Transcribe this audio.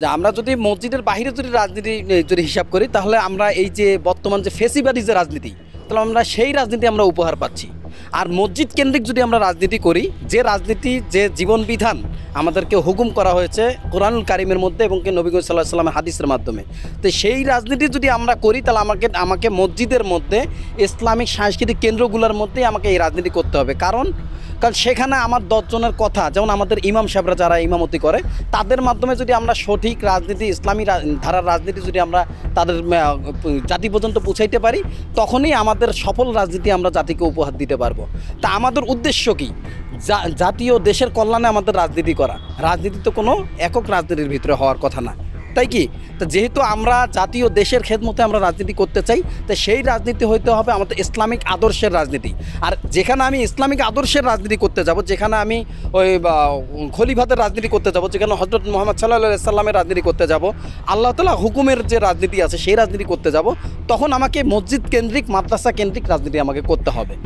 আমরা যদি মসজিদের বাহিরে যদি রাজনীতি যদি হিসাব করি তাহলে আমরা এই যে বর্তমান যে ফেসিবাদী যে রাজনীতি তাহলে আমরা সেই রাজনীতি আমরা উপহার পাচ্ছি। আর মসজিদ কেন্দ্রিক যদি আমরা রাজনীতি করি, যে রাজনীতি যে জীবন বিধান আমাদেরকে হুকুম করা হয়েছে কোরআনুল কারিমের মধ্যে এবং নবী সাল্লাল্লাহু আলাইহি ওয়াসাল্লামের হাদিসের মাধ্যমে, তো সেই রাজনীতি যদি আমরা করি তাহলে আমাকে মসজিদের মধ্যে ইসলামিক সাংস্কৃতিক কেন্দ্রগুলোর মধ্যে আমাকে এই রাজনীতি করতে হবে। কারণ সেখানে আমার 10 জনের কথা, যেমন আমাদের ইমাম সাহেবরা যারা ইমামতি করে তাদের মাধ্যমে যদি আমরা সঠিক রাজনীতি ইসলামী ধারার রাজনীতি যদি আমরা তাদের জাতি পর্যন্ত পৌঁছাইতে পারি, তখনই আমাদের সফল রাজনীতি আমরা জাতিকে উপহার দিতে পারবো। তা আমাদের উদ্দেশ্য কি? জাতীয় দেশের কল্যাণে আমাদের রাজনীতি করা। রাজনীতি তো কোনো একক রাজনীতির ভিতরে হওয়ার কথা না, তাই কি? তো যেহেতু আমরা জাতীয় দেশের খেদমতে আমরা রাজনীতি করতে চাই, তো সেই রাজনীতি হইতে হবে আমাদের ইসলামিক আদর্শের রাজনীতি। আর যেখানে আমি ইসলামিক আদর্শের রাজনীতি করতে যাব, যেখানে আমি ওই খলিফাদের রাজনীতি করতে যাব, যেখানে হযরত মুহাম্মদ সাল্লাল্লাহু আলাইহি সাল্লামের রাজনীতি করতে যাব, আল্লাহ তাআলা হুকুমের যে রাজনীতি আছে সেই রাজনীতি করতে যাব, তখন আমাকে মসজিদ কেন্দ্রিক মাদ্রাসা কেন্দ্রিক রাজনীতি আমাকে করতে হবে।